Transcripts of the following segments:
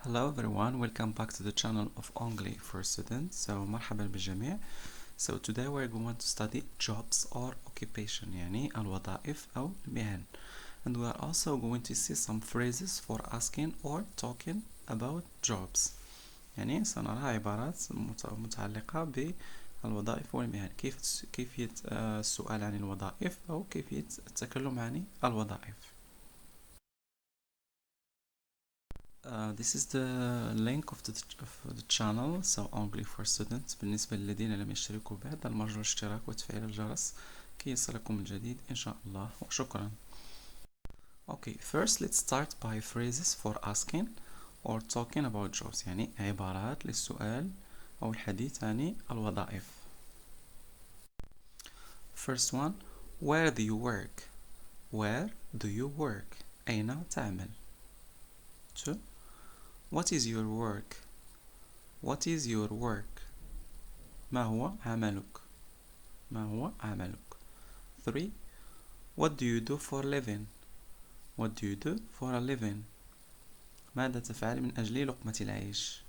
Hello everyone, welcome back to the channel of English for Students. So مرحبا بالجميع. So today we're going to study jobs or occupation يعني الوظائف أو المهن. And we are also going to see some phrases for asking or talking about jobs. يعني سنرى عبارات متعلقة بالوظائف والمهن. كيفية السؤال عن الوظائف أو كيفية التكلم عن الوظائف. This is the link of the channel, so English for Students. بالنسبة للذين لم يشتركوا بعد، المرجو الاشتراك وتفعيل الجرس كي يصلكم الجديد إن شاء الله، وشكرا. Okay, first let's start by phrases for asking or talking about jobs. يعني عبارات للسؤال أو الحديث عن الوظائف. First one, where do you work? Where do you work? أين تعمل? 2. What is your work? What is your work? ما هو عملك؟ ما هو عملك؟ 3. What do you do for a living? What do you do for a living? ماذا تفعل من أجل لقمة العيش؟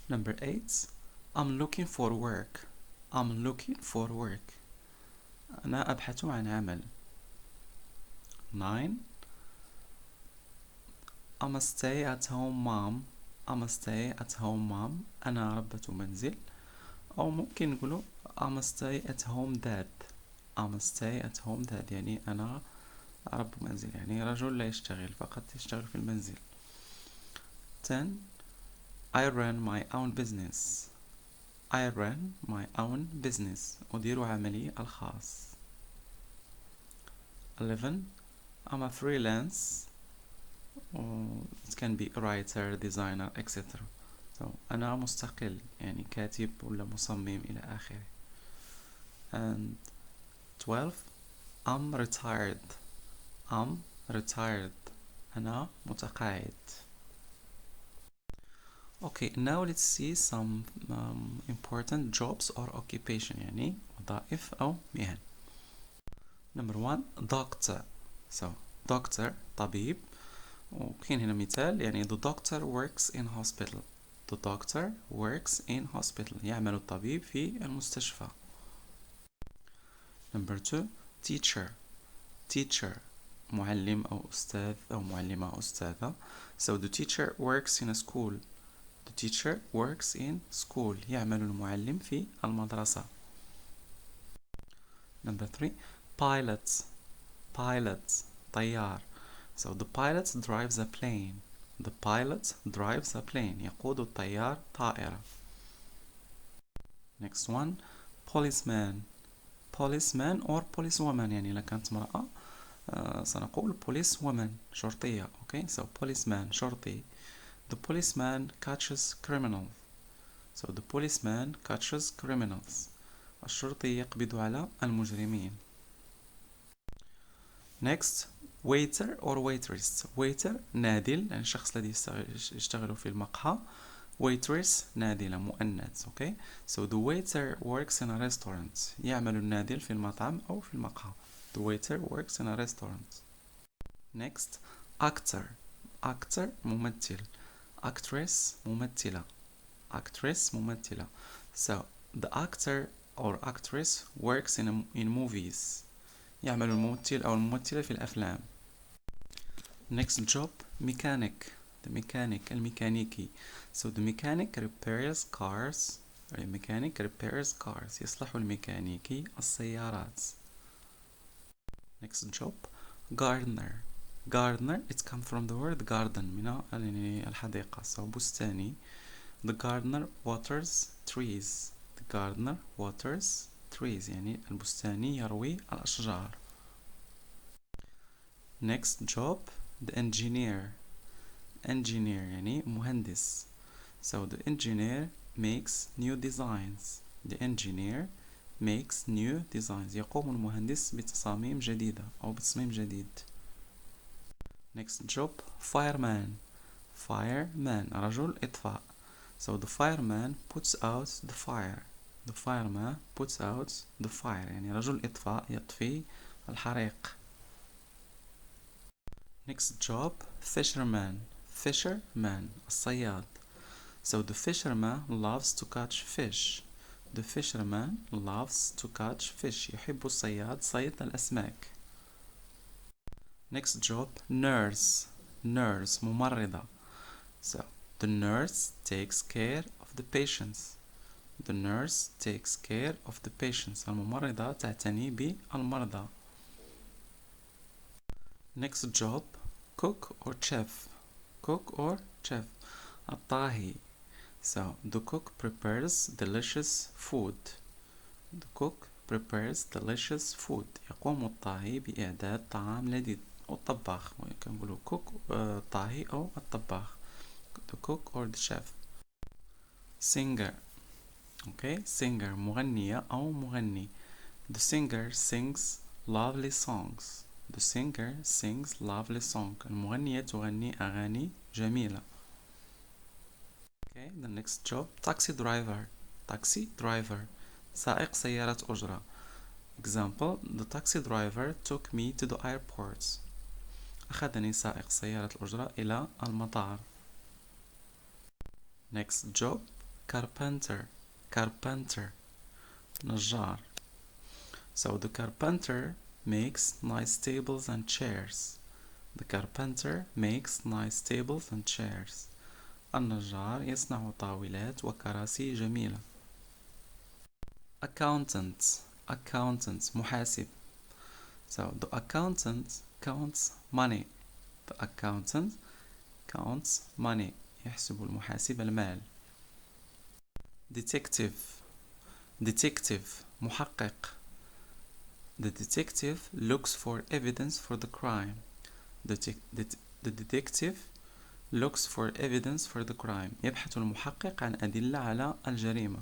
Number 8. I'm looking for work. I'm looking for work. أنا أبحث عن عمل. 9. I'm a stay-at-home mom. I'm a stay-at-home mom. أنا ربة منزل. أو ممكن نقوله I'm a stay-at-home dad. I'm a stay-at-home dad يعني أنا رب منزل، يعني رجل لا يشتغل، فقط يشتغل في المنزل. 10. I run my own business. I run my own business. أدير عملي الخاص. 11. I'm a freelance. It can be a writer, designer, etc. So أنا مستقل، يعني كاتب ولا مصمم إلى آخره. And 12. I'm retired. I'm retired. أنا متقاعد. Okay, now let's see some important jobs or occupation يعني وظائف أو مهن. Number 1, doctor. So doctor طبيب، وكاين هنا مثال يعني the doctor works in hospital. The doctor works in hospital يعمل الطبيب في المستشفى. Number 2, teacher. Teacher معلم أو أستاذ أو معلمة أو أستاذة. So the teacher works in a school. The teacher works in school يعمل المعلم في المدرسة. Number 3, pilot. Pilot طيار. So the pilot drives a plane. The pilot drives a plane يقود الطيار طائرة. Next one, policeman. Policeman or policewoman يعني إذا كانت امرأة سنقول policewoman شرطية. Okay, so policeman شرطي. The policeman catches criminals. So the policeman catches criminals. الشرطي يقبض على المجرمين. Next, waiter or waitress. Waiter نادل يعني الشخص الذي يشتغل في المقهى. Waitress نادلة مؤنث. Okay, so the waiter works in a restaurant. يعمل النادل في المطعم أو في المقهى. The waiter works in a restaurant. Next, actor. Actor ممثل. Actress ممثلة. Actress ممثلة. So the actor or actress works in movies. يعمل الممثل أو الممثلة في الأفلام. Next job, mechanic. The mechanic الميكانيكي. So the mechanic repairs cars. The mechanic repairs cars. يصلح الميكانيكي السيارات. Next job, gardener. gardener it comes from the word garden من يعني الحديقة. so بستاني. the gardener waters trees. the gardener waters trees يعني البستاني يروي الأشجار. next job the engineer. engineer يعني مهندس. so the engineer makes new designs. the engineer makes new designs يقوم المهندس بتصاميم جديدة أو بتصميم جديد. next job fireman. fireman رجل إطفاء. so the fireman puts out the fire. the fireman puts out the fire يعني رجل إطفاء يطفي الحريق. next job fisherman. fisherman الصياد. so the fisherman loves to catch fish. the fisherman loves to catch fish يحب الصياد صيد الأسماك. next job nurse. nurse ممرضة. so the nurse takes care of the patients. the nurse takes care of the patients الممرضة تعتني بالمرضى. next job cook or chef. cook or chef الطاهي. so the cook prepares delicious food. the cook prepares delicious food يقوم الطاهي بإعداد طعام لذيذ. والطباخ نقولوا cook الطاهي أو الطباخ. the cook or the chef. singer. okay singer مغنية أو مغني. the singer sings lovely songs. the singer sings lovely songs المغنية تغني أغاني جميلة. okay the next job taxi driver. taxi driver سائق سيارة أجرة. example the taxi driver took me to the airport. أخذني سائق سيارة الأجرة إلى المطار. next job carpenter. carpenter نجار. so the carpenter makes nice tables and chairs. the carpenter makes nice tables and chairs النجار يصنع طاولات وكراسي جميلة. accountant. accountant محاسب. so the accountant counts money. the accountant counts money يحسب المحاسب المال. detective. detective محقق. the detective looks for evidence for the crime. the detective looks for evidence for the crime يبحث المحقق عن أدلة على الجريمة.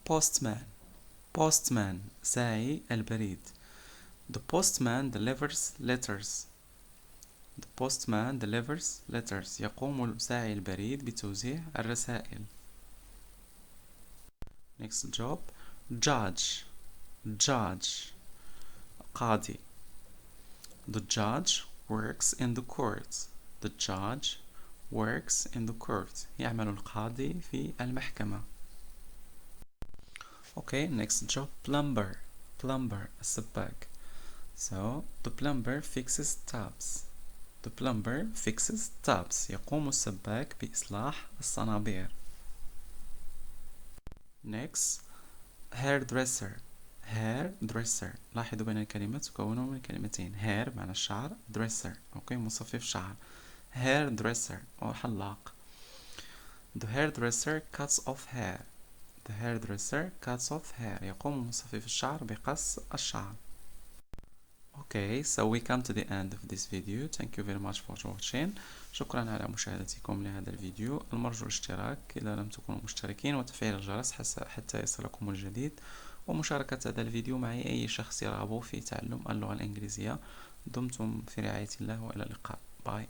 postman. postman ساعي البريد. the postman delivers letters. the postman delivers letters يقوم ساعي البريد بتوزيع الرسائل. next job judge. judge قاضي. the judge works in the court. the judge works in the court يعمل القاضي في المحكمة. okay next job plumber. plumber السباك. so the plumber fixes taps. the plumber fixes taps يقوم السباك بإصلاح الصنابير. next hairdresser. hairdresser لاحظوا بين الكلمات تكونوا من كلمتين. hair معنى الشعر. dresser اوكي مصفف شعر. hairdresser أو حلاق. the hairdresser cuts off hair. the hairdresser cuts off hair يقوم مصفف الشعر بقص الشعر. okay so we come to the end of this video. thank you very much for watching. شكرا على مشاهدتكم لهذا الفيديو. المرجو الاشتراك إذا لم تكونوا مشتركين وتفعيل الجرس حتى يصلكم الجديد ومشاركة هذا الفيديو مع أي شخص يرغب في تعلم اللغة الإنجليزية. دمتم في رعاية الله وإلى اللقاء. باي.